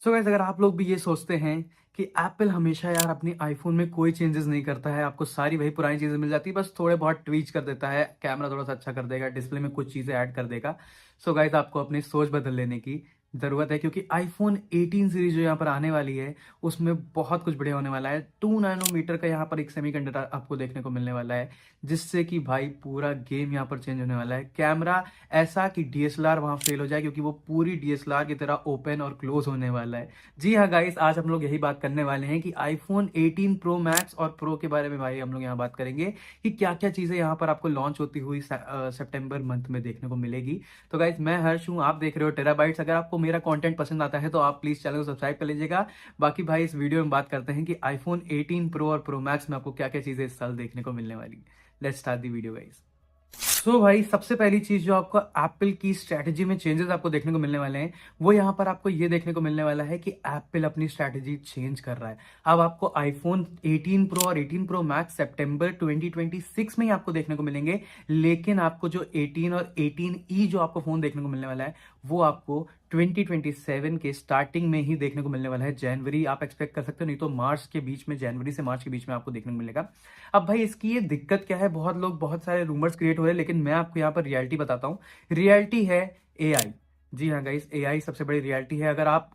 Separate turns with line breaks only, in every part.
So guys, अगर आप लोग भी ये सोचते हैं कि एप्पल हमेशा यार अपनी आईफोन में कोई चेंजेस नहीं करता है, आपको सारी वही पुरानी चीज़ें मिल जाती है, बस थोड़े बहुत ट्वीच कर देता है, कैमरा थोड़ा सा अच्छा कर देगा, डिस्प्ले में कुछ चीज़ें ऐड कर देगा। सो गाइस, आपको अपनी सोच बदल लेने की ज़रूरत है, क्योंकि आईफोन 18 सीरीज जो यहाँ पर आने वाली है उसमें बहुत कुछ बढ़िया होने वाला है। 2 नैनोमीटर का यहाँ पर एक सेमीकंडक्टर आपको देखने को मिलने वाला है, जिससे कि भाई पूरा गेम यहाँ पर चेंज होने वाला है। कैमरा ऐसा कि डीएसएलआर वहाँ फेल हो जाए, क्योंकि वो पूरी डीएसएलआर की तरह ओपन और क्लोज होने वाला है। जी हाँ गाइस, आज हम लोग यही बात करने वाले हैं कि आईफोन 18 प्रो मैक्स और प्रो के बारे में भाई हम लोग यहाँ बात करेंगे कि क्या क्या चीज़ें यहाँ पर आपको लॉन्च होती हुई सितंबर मंथ में देखने को मिलेगी। तो गाइस, मैं हर्ष हूँ, आप देख रहे हो टेराबाइट्स। अगर आपको मेरा कंटेंट पसंद आता है तो आप प्लीज़ चैनल को सब्सक्राइब कर लीजिएगा। बाकी भाई, इस वीडियो में बात करते हैं कि आईफोन 18 प्रो और प्रो मैक्स में आपको क्या क्या चीज़ें इस साल देखने को मिलने वाली। Let's start the video guys. सो भाई, सबसे पहली चीज जो आपको एप्पल की स्ट्रैटेजी में चेंजेस आपको देखने को मिलने वाले हैं, वो यहाँ पर आपको ये देखने को मिलने वाला है कि एप्पल अपनी स्ट्रैटेजी चेंज कर रहा है। अब आपको आईफोन 18 प्रो और 18 प्रो मैक्स सितंबर 2026 में ही आपको देखने को मिलेंगे, लेकिन आपको जो 18 और 18E जो आपको फोन देखने को मिलने वाला है वो आपको 2027 के स्टार्टिंग में ही देखने को मिलने वाला है। जनवरी आप एक्सपेक्ट कर सकते हो, नहीं तो मार्च के बीच में, जनवरी से मार्च के बीच में आपको देखने को मिलेगा। अब भाई, इसकी ये दिक्कत क्या है, बहुत लोग बहुत सारे रूमर्स क्रिएट हो रहे हैं, लेकिन मैं आपको यहाँ पर रियलिटी बताता हूँ। रियलिटी है एआई। जी हाँ गाइस, एआई सबसे बड़ी रियलिटी है। अगर आप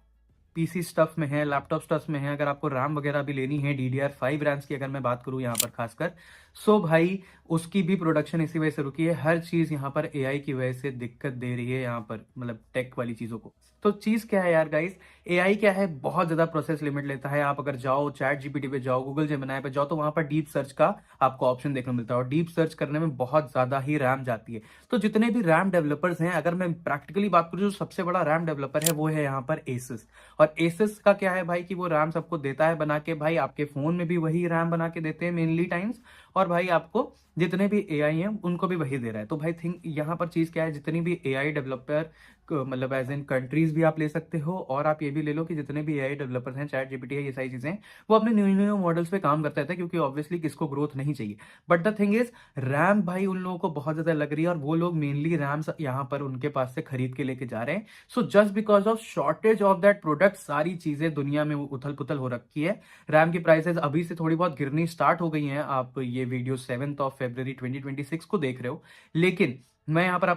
पीसी स्टफ में है, लैपटॉप स्टफ में है, अगर आपको रैम वगैरह भी लेनी है, DDR5 रैम्स की अगर मैं बात करूं यहाँ पर खासकर, सो भाई उसकी भी प्रोडक्शन इसी वजह से रुकी है। हर चीज यहाँ पर एआई की वजह से दिक्कत दे रही है यहाँ पर, मतलब टेक वाली चीजों को। तो चीज क्या है यार गाइस, एआई क्या है, बहुत ज्यादा प्रोसेस लिमिट लेता है। आप अगर जाओ चैट जीपीटी पे जाओ, गूगल जेमिनी पे जाओ, तो वहां पर डीप सर्च का आपको ऑप्शन देखने को मिलता है, और डीप सर्च करने में बहुत ज्यादा ही रैम जाती है। तो जितने भी रैम डेवलपर्स हैं, अगर मैं प्रैक्टिकली बात करूं, जो सबसे बड़ा रैम डेवलपर है वो है यहाँ पर एसस। और एसस का क्या है भाई, कि वो रैम सबको देता है बना के, भाई आपके फोन में भी वही रैम बना के देते हैं मेनली टाइम्स, और भाई आपको जितने भी एआई हैं उनको भी वही दे रहा है। तो भाई थिंक यहाँ पर चीज क्या है, जितनी भी एआई डेवलपर, मतलब एज इन कंट्रीज भी आप ले सकते हो, और आप ये भी ले लो कि जितने भी एआई डेवलपर्स हैं, चैट जीपीटी है, ये सारी चीजें, वो अपने न्यू न्यू मॉडल्स पे काम करते रहते हैं, क्योंकि ऑब्वियसली किसको ग्रोथ नहीं चाहिए। But the thing is, RAM भाई उन लोगों को बहुत ज्यादा लग रही है, और वो लोग मेनली रैम यहाँ पर उनके पास से खरीद के लेके जा रहे हैं। So just because of shortage of that product, सारी चीजें दुनिया में उथल पुथल हो रखी है। रैम की प्राइसेस अभी से थोड़ी बहुत गिरनी स्टार्ट हो गई हैं। आप ये वीडियो 7 फरवरी 2026 को देख रहे हो, लेकिन मैं यहाँ पर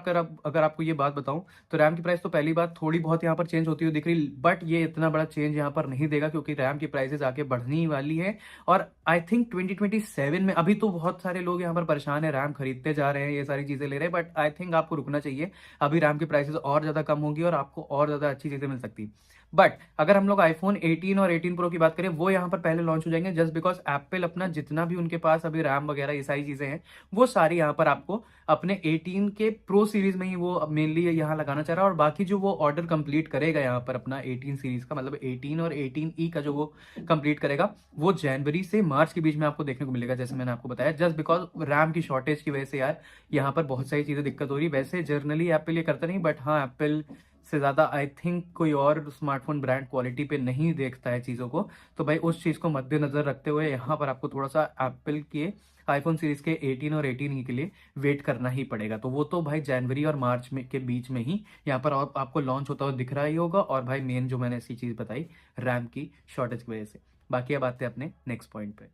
अगर आपको ये बात बताऊं, तो रैम की प्राइस तो पहली बात थोड़ी बहुत यहाँ पर चेंज होती हुई दिख रही, बट ये इतना बड़ा चेंज यहाँ पर नहीं देगा, क्योंकि रैम की प्राइसेस आगे बढ़नी ही वाली है। और आई थिंक 2027 में, अभी तो बहुत सारे लोग यहाँ पर परेशान है, रैम खरीदते जा रहे हैं, ये सारी चीजें ले रहे हैं, बट आई थिंक आपको रुकना चाहिए। अभी रैम की प्राइसेस और ज्यादा कम होगी और आपको और ज्यादा अच्छी चीजें मिल सकती। बट अगर हम लोग आईफोन 18 और 18 प्रो की बात करें, वो यहाँ पर पहले लॉन्च हो जाएंगे, जस्ट बिकॉज एप्पल अपना जितना भी उनके पास अभी रैम वगैरह ये सारी चीजें हैं, वो सारी यहाँ पर आपको अपने 18 के प्रो सीरीज में ही वो मेनली यहाँ लगाना चाह रहा है। और बाकी जो वो ऑर्डर कंप्लीट करेगा यहाँ पर अपना 18 सीरीज का, मतलब 18 और 18E का जो वो कंप्लीट करेगा, वो जनवरी से मार्च के बीच में आपको देखने को मिलेगा, जैसे मैंने आपको बताया, जस्ट बिकॉज रैम की शॉर्टेज की वजह से यार यहाँ पर बहुत सारी चीजें दिक्कत हो रही है। वैसे जर्नली एप्पल ये करता नहीं, बट हाँ, एप्पल से ज्यादा आई थिंक कोई और स्मार्टफोन ब्रांड क्वालिटी पे नहीं देखता है चीजों को। तो भाई उस चीज को मद्देनजर रखते हुए यहाँ पर आपको थोड़ा सा एप्पल के आईफोन सीरीज के 18 और 18 के लिए वेट करना ही पड़ेगा। तो वो तो भाई जनवरी और मार्च में के बीच में ही यहाँ पर आपको लॉन्च होता हुआ दिख रहा ही होगा। और भाई मेन जो मैंने ऐसी चीज बताई, रैम की शॉर्टेज की वजह से। बाकी अब आते हैं अपने नेक्स्ट पॉइंट पे।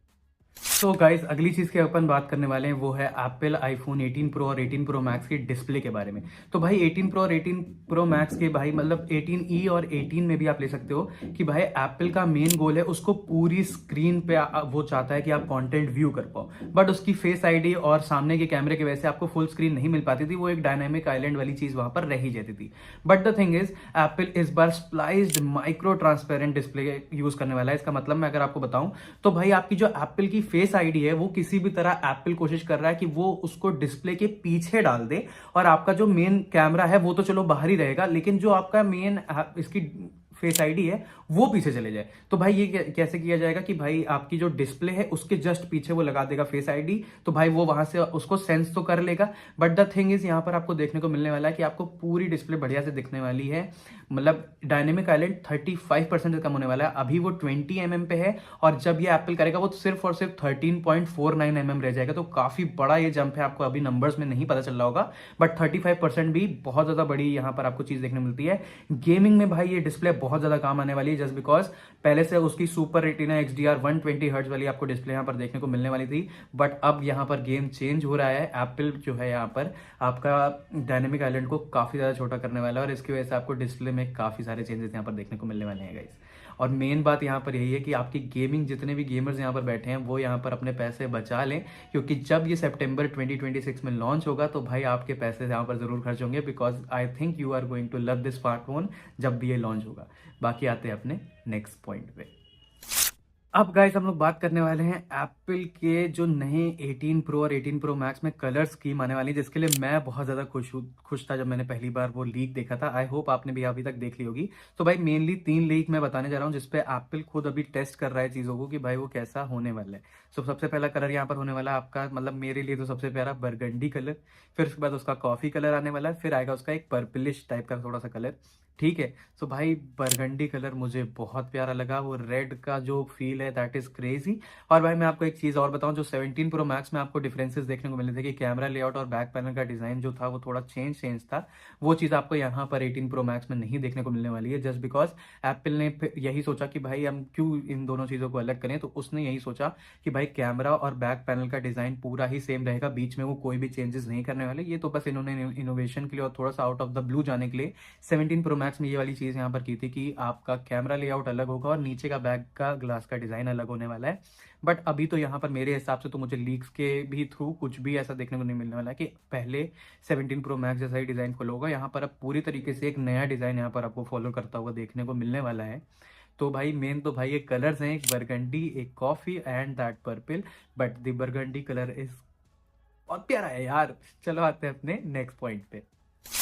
तो गाइस, अगली चीज की अपन बात करने वाले हैं, वो है एप्पल आईफोन 18 प्रो और 18 प्रो मैक्स की डिस्प्ले के बारे में। तो भाई 18 प्रो और 18 प्रो मैक्स के भाई, मतलब 18E और 18 में भी आप ले सकते हो, कि भाई एप्पल का मेन गोल है, उसको पूरी स्क्रीन पे वो चाहता है कि आप कंटेंट व्यू कर पाओ। बट उसकी फेस आईडी और सामने के कैमरे की वजह से आपको फुल स्क्रीन नहीं मिल पाती थी, वो एक डायनामिक आइलैंड वाली चीज वहां पर रह ही जाती थी। But the thing is, Apple इस बार स्प्लाइस्ड माइक्रो ट्रांसपेरेंट डिस्प्ले यूज करने वाला है। इसका मतलब मैं अगर आपको बताऊं, तो भाई आपकी जो एप्पल की फेस आईडी है, वो किसी भी तरह एप्पल कोशिश कर रहा है कि वो उसको डिस्प्ले के पीछे डाल दे, और आपका जो मेन कैमरा है वो तो चलो बाहर ही रहेगा, लेकिन जो आपका मेन इसकी फेस आईडी है वो पीछे चले जाए। तो भाई ये कैसे किया जाएगा, कि भाई आपकी जो डिस्प्ले है उसके जस्ट पीछे वो लगा देगा फेस आईडी, तो भाई वो वहां से उसको सेंस तो कर लेगा। बट द थिंग इज, यहाँ पर आपको देखने को मिलने वाला है कि आपको पूरी डिस्प्ले बढ़िया से दिखने वाली है। मतलब डायनेमिक आइलैंड 35% कम होने वाला है। अभी वो 20 mm पे है, और जब ये एप्पल करेगा वो सिर्फ और सिर्फ 13.49 mm रह जाएगा। तो काफी बड़ा ये जंप है, आपको अभी नंबर्स में नहीं पता चल रहा होगा, बट 35% भी बहुत ज्यादा बड़ी यहाँ पर आपको चीज देखने मिलती है। गेमिंग में भाई ये डिस्प्ले बहुत ज़्यादा काम आने वाली है, जस्ट बिकॉज पहले से उसकी सुपर रेटिना XDR 120 हर्ट्ज वाली आपको डिस्प्ले यहाँ पर देखने को मिलने वाली थी, बट अब यहाँ पर गेम चेंज हो रहा है। एप्पल जो है यहाँ पर आपका डायनेमिक आइलैंड को काफ़ी ज़्यादा छोटा करने वाला है, और इसकी वजह से आपको डिस्प्ले में काफ़ी सारे चेंजेस यहाँ पर देखने को मिलने वाले हैं गाइस। और मेन बात यहाँ पर यही है कि आपकी गेमिंग, जितने भी गेमर्स यहाँ पर बैठे हैं वो यहाँ पर अपने पैसे बचा लें, क्योंकि जब ये सितंबर 2026 में लॉन्च होगा तो भाई आपके पैसे यहाँ पर ज़रूर खर्च होंगे, because I think you are going to love this smartphone जब भी ये लॉन्च होगा। बाकी आते हैं अपने नेक्स्ट पॉइंट पे। अब गाइस हम लोग बात करने वाले हैं एप्पल के जो नए 18 प्रो और 18 प्रो मैक्स में कलर स्कीम आने वाली है, जिसके लिए मैं बहुत ज़्यादा खुश था जब मैंने पहली बार वो लीक देखा था। आई होप आपने भी अभी तक देख ली होगी। तो भाई मेनली 3 लीक मैं बताने जा रहा हूँ, जिसपे एप्पल खुद अभी टेस्ट कर रहा है चीज़ों को कि भाई वो कैसा होने वाला है। सो सबसे पहला कलर यहाँ पर होने वाला है आपका, मतलब मेरे लिए तो सबसे प्यारा बरगंडी कलर, फिर उसके बाद उसका कॉफ़ी कलर आने वाला है, फिर आएगा उसका एक पर्पलिश टाइप का थोड़ा सा कलर। ठीक है। सो भाई बरगंडी कलर मुझे बहुत प्यारा लगा, वो रेड का जो फील है दैट इज क्रेजी। और भाई मैं आपको एक चीज़ और बताऊं, जो 17 प्रो मैक्स में आपको डिफरेंसेस देखने को मिले थे कि कैमरा लेआउट और बैक पैनल का डिज़ाइन जो था वो थोड़ा चेंज था, वो चीज़ आपको यहाँ पर 18 प्रो मैक्स में नहीं देखने को मिलने वाली है, जस्ट बिकॉज एप्पल ने यही सोचा कि भाई हम क्यों इन दोनों चीज़ों को अलग करें। तो उसने यही सोचा कि भाई कैमरा और बैक पैनल का डिज़ाइन पूरा ही सेम रहेगा, बीच में वो कोई भी चेंजेस नहीं करने वाले। ये तो बस इन्होंने इनोवेशन के लिए और थोड़ा सा आउट ऑफ द ब्लू जाने के लिए 17 प्रो मैक्स में ये वाली चीज़ यहाँ पर की थी कि आपका कैमरा लेआउट अलग होगा और नीचे का बैक का ग्लास का डिज़ाइन अलग होने वाला है। बट अभी तो यहाँ पर मेरे हिसाब से तो मुझे लीक्स के भी थ्रू कुछ भी ऐसा देखने को नहीं मिलने वाला है कि पहले 17 प्रो मैक्स जैसा ही डिज़ाइन फॉलो होगा। यहाँ पर अब पूरी तरीके से एक नया डिज़ाइन यहाँ पर आपको फॉलो करता हुआ देखने को मिलने वाला है। तो भाई मेन तो भाई ये कलर्स हैं, एक बरगंडी, एक coffee and that purple, but the burgundy colour is बहुत प्यारा है यार। चलो आते हैं अपने नेक्स्ट पॉइंट पे।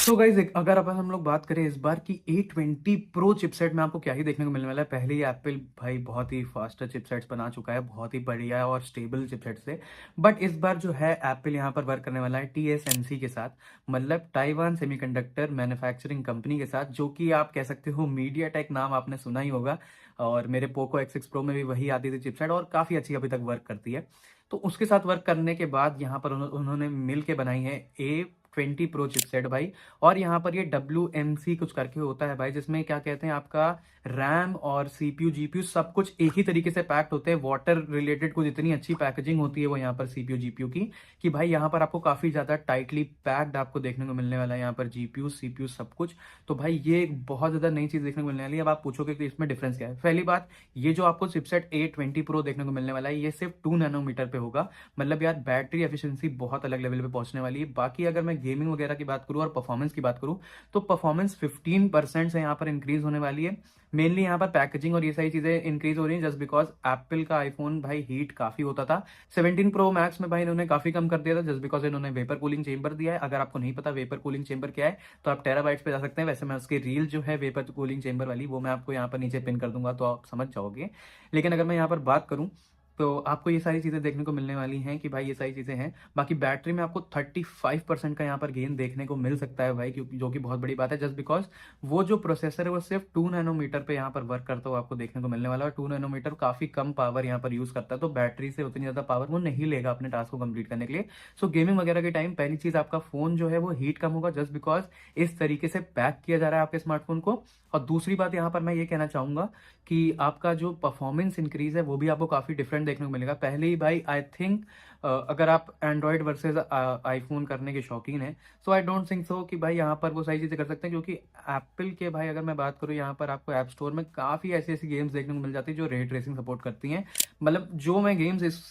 तो गाइज अगर अपन हम लोग बात करें इस बार की A20 प्रो चिपसेट में आपको क्या ही देखने को मिलने वाला है। पहले ही एप्पल भाई बहुत ही फास्टर चिपसेट्स बना चुका है, बहुत ही बढ़िया और स्टेबल चिपसेट से। बट इस बार जो है एप्पल यहाँ पर वर्क करने वाला है TSMC के साथ, मतलब ताइवान सेमीकंडक्टर मैन्युफैक्चरिंग कंपनी के साथ, जो कि आप कह सकते हो मीडियाटेक नाम आपने सुना ही होगा। और मेरे पोको X6 प्रो में भी वही आती थी चिपसेट और काफ़ी अच्छी अभी तक वर्क करती है। तो उसके साथ वर्क करने के बाद यहाँ पर उन्होंने मिल के बनाई है A20 प्रो चिपसेट भाई। और यहाँ पर ये WMC कुछ करके होता है भाई, जिसमें क्या कहते हैं आपका रैम और CPU GPU सब कुछ एक ही तरीके से पैक्ड होते हैं। वाटर रिलेटेड कुछ इतनी अच्छी पैकेजिंग होती है वो यहाँ पर CPU GPU की, कि भाई यहाँ पर आपको काफ़ी ज़्यादा टाइटली पैक्ड आपको देखने को मिलने वाला है यहाँ पर GPU CPU सब कुछ। तो भाई ये एक बहुत ज़्यादा नई चीज़ देखने को मिलने वाली है। अब आप पूछोगे कि इसमें डिफरेंस क्या है। पहली बात, ये जो आपको चिपसेट A20 प्रो देखने को मिलने वाला है ये सिर्फ 2 नैनोमीटर पे होगा, मतलब यार बैटरी एफिशिएंसी बहुत अलग लेवल पे पहुंचने वाली है। बाकी अगर मैं गेमिंग वगैरह की बात करूं और परफॉर्मेंस की बात करूं तो परफॉर्मेंस 15% से यहाँ पर इंक्रीज होने वाली है। मेनली यहाँ पर पैकेजिंग और ये सारी चीजें इंक्रीज हो रही हैं जस्ट बिकॉज एप्पल का आईफोन भाई हीट काफी होता था। 17 प्रो मैक्स में भाई इन्होंने काफी कम कर दिया था जस्ट बिकॉज इन्होंने वेपर कूलिंग चेंबर दिया है। अगर आपको नहीं पता वेपर कूलिंग चेंबर क्या है तो आप टेराबाइट्स पे जा सकते हैं। वैसे मैं उसकी रील जो है वेपर कूलिंग चेंबर वाली वो मैं आपको यहाँ पर नीचे पिन कर दूंगा तो आप समझ जाओगे। लेकिन अगर मैं यहाँ पर बात करूँ तो आपको ये सारी चीज़ें देखने को मिलने वाली हैं कि भाई ये सारी चीज़ें हैं। बाकी बैटरी में आपको 35% का यहाँ पर गेन देखने को मिल सकता है भाई, क्योंकि जो कि बहुत बड़ी बात है जस्ट बिकॉज वो जो प्रोसेसर है वो सिर्फ 2 नैनोमीटर पे यहाँ पर वर्क करता हुआ आपको देखने को मिलने वाला है। और 2 नैनोमीटर काफ़ी कम पावर यहाँ पर यूज़ करता है, तो बैटरी से उतनी ज़्यादा पावर वो नहीं लेगा अपने टास्क को कंप्लीट करने के लिए। सो गेमिंग वगैरह के टाइम पहली चीज़ आपका फ़ोन जो है वो हीट कम होगा जस्ट बिकॉज इस तरीके से पैक किया जा रहा है आपके स्मार्टफोन को। और दूसरी बात यहाँ पर मैं ये कहना चाहूँगा कि आपका जो परफॉर्मेंस इंक्रीज है वो भी आपको काफ़ी डिफरेंट देखने को मिलेगा। पहले ही भाई आई थिंक अगर आप एंड्रॉयड वर्सेस आईफोन करने के शौकीन हैं सो आई डोंट थिंक सो कि भाई यहाँ पर वो सारी चीज़ें कर सकते हैं, क्योंकि एप्पल के भाई अगर मैं बात करूँ यहाँ पर आपको ऐप स्टोर में काफ़ी ऐसी ऐसी गेम्स देखने को मिल जाती है जो रे ट्रेसिंग सपोर्ट करती हैं। मतलब जो मैं गेम्स इस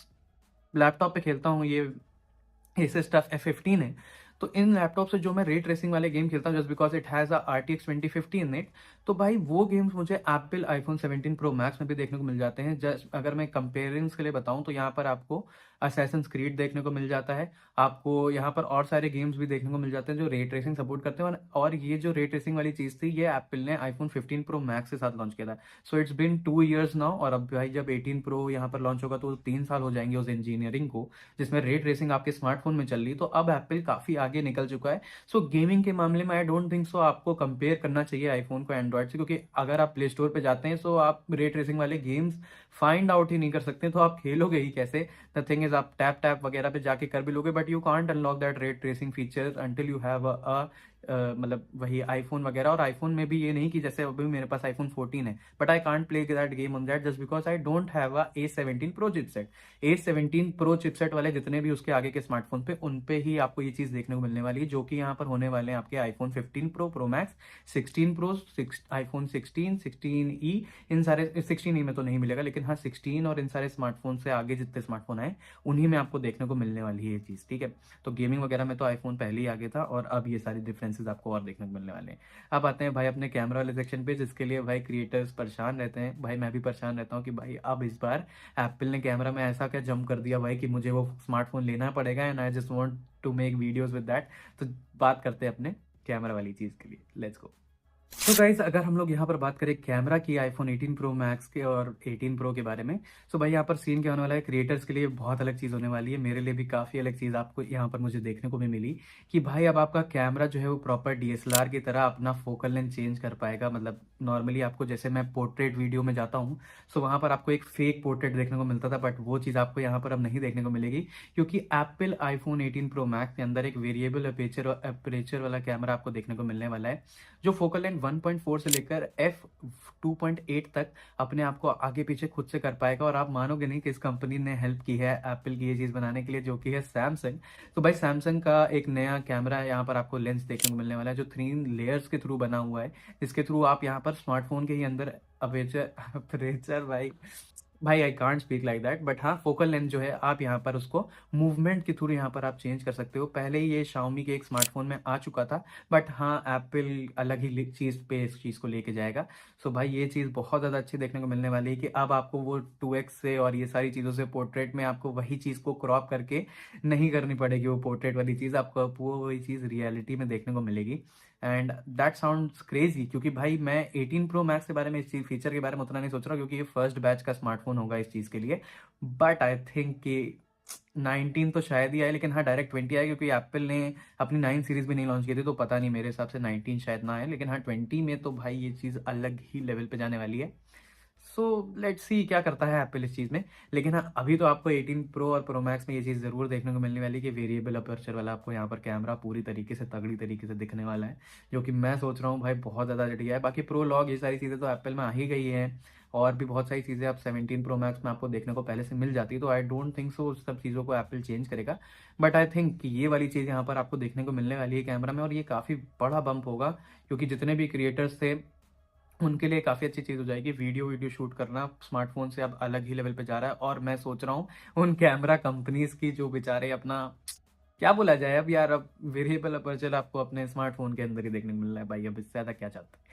लैपटॉप पे खेलता हूँ ये Asus टफ F15 है, तो इन लैपटॉप से जो मैं रे ट्रेसिंग वाले गेम खेलता हूँ just because it has a RTX 2050 in it, तो भाई वो गेम्स मुझे एप्पल आईफोन 17 प्रो मैक्स में भी देखने को मिल जाते हैं। जस्ट अगर मैं कंपेरेंस के लिए बताऊं तो यहाँ पर आपको असैसिन्स क्रीड देखने को मिल जाता है, आपको यहाँ पर और सारे गेम्स भी देखने को मिल जाते हैं जो रे ट्रेसिंग सपोर्ट करते हैं। और ये जो रे ट्रेसिंग वाली चीज़ थी ये एप्पल ने आईफोन 15 प्रो मैक्स के साथ लॉन्च किया था। So it's been 2 years now, और अब भाई जब 18 प्रो यहाँ पर लॉन्च होगा तो 3 साल हो जाएंगे उस इंजीनियरिंग को जिसमें रे ट्रेसिंग आपके स्मार्टफोन में चल रही। तो अब एप्पल काफ़ी आगे निकल चुका है। सो गेमिंग के मामले में आई डोंट थिंक सो आपको कंपेयर करना चाहिए आईफोन को एंड्रॉयड से, क्योंकि अगर आप प्ले स्टोर पे जाते हैं सो आप रे ट्रेसिंग वाले गेम्स फाइंड आउट ही नहीं कर सकते, तो आप खेलोगे ही कैसे। द थिंग इज आप टैप टैप वगैरह पे जाके कर भी लोगे but you can't unlock that ray tracing feature until you have मतलब वही आईफोन वगैरह। और आईफोन में भी ये नहीं कि जैसे अभी मेरे पास आईफोन 14 है, but I can't play that game on that just because I don't have a A17 pro chipset. A17 pro chipset वाले जितने भी उसके आगे के स्मार्टफोन पे, उन पे ही आपको ये चीज देखने को मिलने वाली है, जो कि यहाँ पर होने वाले हैं आपके iPhone 15 pro, pro max, 16 pro, iPhone 16, 16E, इन सारे 16E में तो नहीं मिलेगा, लेकिन हाँ 16 और इन सारे स्मार्टफोन से आगे जितने स्मार्टफोन आए उन्हीं में आपको देखने को मिलने वाली है ये चीज़, ठीक है। तो गेमिंग वगैरह में तो आईफोन पहले ही आगे था, और अब ये सारी डिफरेंसेस आपको और देखने को मिलने वाले हैं। अब आते हैं भाई अपने कैमरा वाले सेक्शन पे, जिसके लिए भाई क्रिएटर्स परेशान रहते हैं। भाई मैं भी परेशान रहता हूँ कि भाई अब इस बार एप्पल ने कैमरा में ऐसा क्या जंप कर दिया भाई कि मुझे वो स्मार्टफोन लेना पड़ेगा, and I just want to make videos with that. तो बात करते हैं अपने कैमरा वाली चीज़ के लिए, लेट्स गो। तो गाइज अगर हम लोग यहाँ पर बात करें कैमरा की आईफोन 18 प्रो मैक्स के और 18 प्रो के बारे में, तो भाई यहाँ पर सीन क्या होने वाला है, क्रिएटर्स के लिए बहुत अलग चीज़ होने वाली है, मेरे लिए भी काफ़ी अलग चीज़ आपको यहाँ पर मुझे देखने को भी मिली कि भाई अब आपका कैमरा जो है वो प्रॉपर DSLR की तरह अपना फोकल लेंथ चेंज कर पाएगा। मतलब नॉर्मली आपको जैसे मैं पोर्ट्रेट वीडियो में जाता हूँ, सो वहाँ पर आपको एक फेक पोर्ट्रेट देखने को मिलता था, बट वो चीज़ आपको यहाँ पर अब नहीं देखने को मिलेगी, क्योंकि एप्पल आईफोन 18 प्रो मैक्स के अंदर एक वेरिएबल अपेचर वाला कैमरा आपको देखने को मिलने वाला है, जो फोकल लेंथ 1.4 से लेकर f2.8 तक अपने आप को आगे पीछे खुद से कर पाएगा। और आप मानोगे नहीं कि इस कंपनी ने हेल्प की है एप्पल की ये चीज़ बनाने के लिए, जो कि है सैमसंग। तो भाई सैमसंग का एक नया कैमरा है, यहाँ पर आपको लेंस देखने को मिलने वाला है, जो 3 लेयर्स के थ्रू बना हुआ है, जिसके थ्रू आप यहाँ पर स्मार्टफोन के ही अंदर अपेचर अपेचर भाई भाई I can't speak like that, but हाँ फोकल लेंथ जो है आप यहाँ पर उसको मूवमेंट के थ्रू यहाँ पर आप चेंज कर सकते हो। पहले ही ये Xiaomi के एक स्मार्टफोन में आ चुका था, बट हाँ एप्पल अलग ही चीज़ पे इस चीज़ को लेके जाएगा। सो भाई ये चीज़ बहुत ज़्यादा अच्छी देखने को मिलने वाली है कि अब आपको वो 2x से और ये सारी चीज़ों से पोर्ट्रेट में आपको वही चीज़ को क्रॉप करके नहीं करनी पड़ेगी, वो पोर्ट्रेट वाली चीज़ आपको अब वो वही चीज़ रियलिटी में देखने को मिलेगी। एंड दैट साउंड्स क्रेजी, क्योंकि भाई मैं 18 प्रो मैक्स के बारे में, इस चीज फीचर के बारे में उतना नहीं सोच रहा, क्योंकि ये फर्स्ट बैच का स्मार्टफोन होगा इस चीज़ के लिए। बट आई थिंक कि 19 तो शायद ही आए, लेकिन हाँ डायरेक्ट 20 आए, क्योंकि एप्पल ने अपनी 9 सीरीज भी नहीं लॉन्च की थी, तो पता नहीं, मेरे हिसाब से 19 शायद ना आए, लेकिन हाँ 20 में तो भाई ये चीज़ अलग ही लेवल पे जाने वाली है। सो लेट्स सी क्या करता है एप्पल इस चीज़ में। लेकिन हाँ अभी तो आपको 18 प्रो और प्रो मैक्स में ये चीज़ ज़रूर देखने को मिलने वाली है कि वेरिएबल अपर्चर वाला आपको यहाँ पर कैमरा पूरी तरीके से तगड़ी तरीके से दिखने वाला है, जो कि मैं सोच रहा हूँ भाई बहुत ज़्यादा बढ़िया है। बाकी प्रो लॉग ये सारी चीज़ें तो एप्पल में आ ही गई हैं, और भी बहुत सारी चीज़ें आप 17 प्रो मैक्स में आपको देखने को पहले से मिल जाती है, तो आई डोंट थिंक सो उस सब चीज़ों को एप्पल चेंज करेगा। बट आई थिंक कि ये वाली चीज़ यहाँ पर आपको देखने को मिलने वाली है कैमरा में, और ये काफ़ी बड़ा बम्प होगा, क्योंकि जितने भी क्रिएटर्स थे उनके लिए काफ़ी अच्छी चीज़ हो जाएगी। वीडियो वीडियो शूट करना स्मार्टफोन से अब अलग ही लेवल पे जा रहा है, और मैं सोच रहा हूँ उन कैमरा कंपनीज की जो बेचारे अपना क्या बोला जाए अब यार, अब वेरिएबल अपर्चर आपको अपने स्मार्टफोन के अंदर ही देखने को मिल रहा है भाई, अब इससे ज़्यादा क्या चाहते हैं।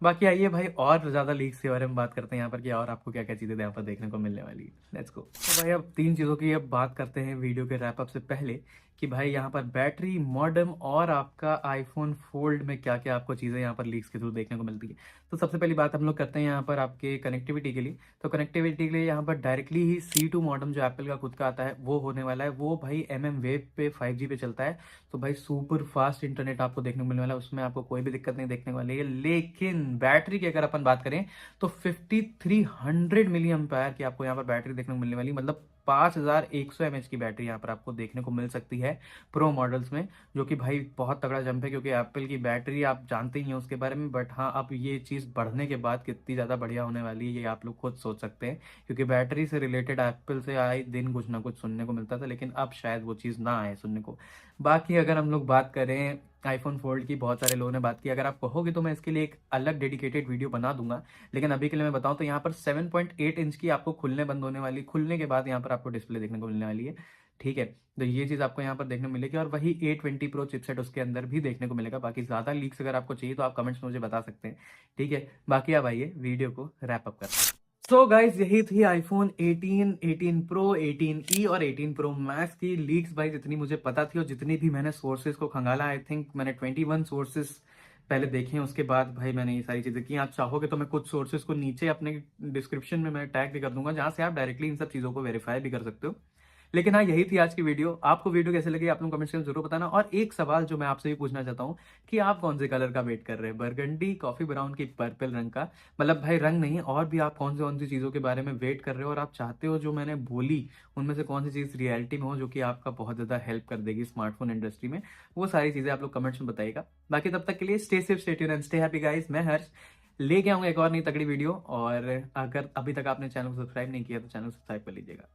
बाकी आइए भाई और ज़्यादा लीक्स के बारे में बात करते हैं यहाँ पर कि और आपको क्या क्या चीज़ें यहाँ पर देखने को मिलने वाली है। Let's go. तो भाई अब 3 चीज़ों की अब बात करते हैं वीडियो के रैप अप से पहले, कि भाई यहाँ पर बैटरी, मॉडेम और आपका आईफोन फोल्ड में क्या क्या आपको चीज़ें यहाँ पर लीक्स के थ्रू देखने को मिलती है। तो सबसे पहली बात हम लोग करते हैं यहाँ पर आपके कनेक्टिविटी के लिए। तो कनेक्टिविटी के लिए यहाँ पर डायरेक्टली ही C2 मॉडेम जो एप्पल का खुद का आता है वो होने वाला है, वो भाई वेव पे 5G पे चलता है। तो भाई सुपर फास्ट इंटरनेट आपको देखने को मिलने वाला है, उसमें आपको कोई भी दिक्कत नहीं देखने वाली है। लेकिन बैटरी की अगर अपन बात करें तो 5300 मिली एम्पायर की आपको यहाँ पर बैटरी देखने को मिलने वाली, मतलब 5100 mAh की बैटरी यहाँ पर आपको देखने को मिल सकती है प्रो मॉडल्स में, जो कि भाई बहुत तगड़ा जंप है, क्योंकि एप्पल की बैटरी आप जानते ही हैं उसके बारे में। बट हाँ अब ये चीज़ बढ़ने के बाद कितनी ज़्यादा बढ़िया होने वाली है ये आप लोग खुद सोच सकते हैं, क्योंकि बैटरी से रिलेटेड एप्पल से आए दिन कुछ ना कुछ सुनने को मिलता था, लेकिन अब शायद वो चीज़ ना आए सुनने को। बाकी अगर हम लोग बात करें आईफोन फोल्ड की, बहुत सारे लोगों ने बात की, अगर आप कहोगे तो मैं इसके लिए एक अलग डेडिकेटेड वीडियो बना दूंगा, लेकिन अभी के लिए मैं बताऊं तो यहाँ पर 7.8 इंच की आपको खुलने बंद होने वाली, खुलने के बाद यहाँ पर आपको डिस्प्ले देखने को मिलने वाली है, ठीक है। तो ये चीज़ आपको यहाँ पर देखने को मिलेगी, और वही A20 प्रो चिपसेट उसके अंदर भी देखने को मिलेगा। बाकी ज़्यादा लीक्स अगर आपको चाहिए तो आप कमेंट्स में मुझे बता सकते हैं, ठीक है। बाकी अब आइए वीडियो को रैप अप करते हैं। सो गाइज यही थी आईफोन 18, 18 प्रो, 18E और 18 प्रो मैक्स की लीक्स भाई, जितनी मुझे पता थी और जितनी भी मैंने सोर्सेज को खंगाला। आई थिंक मैंने 21 सोर्सेज पहले देखे हैं, उसके बाद भाई मैंने ये सारी चीज़ें की। आप चाहोगे तो मैं कुछ सोर्सेज को नीचे अपने डिस्क्रिप्शन में मैं टैग भी कर दूंगा, जहाँ से आप डायरेक्टली इन सब चीज़ों को वेरीफाई भी कर सकते हो, लेकिन हाँ, यही थी आज की वीडियो। आपको वीडियो कैसे लगी आप लोग कमेंट्स में जरूर बताना। और एक सवाल जो मैं आपसे भी पूछना चाहता हूँ कि आप कौन से कलर का वेट कर रहे हैं, बरगंडी, कॉफी ब्राउन की पर्पल रंग का? मतलब भाई रंग नहीं, और भी आप कौन सी चीज़ों के बारे में वेट कर रहे हो, और आप चाहते हो जो मैंने बोली उनमें से कौन सी चीज़ रियलिटी में हो जो कि आपका बहुत ज़्यादा हेल्प कर देगी स्मार्टफोन इंडस्ट्री में। वो सारी चीज़ें आप लोग कमेंट्स में बताइएगा। बाकी तब तक के लिए stay safe, stay tuned and stay happy guys. मैं हर्ष लेके आऊंगा एक और नई तगड़ी वीडियो। और अगर अभी तक आपने चैनल को सब्सक्राइब नहीं किया तो चैनल सब्सक्राइब कर लीजिएगा।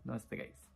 नमस्ते गाइस।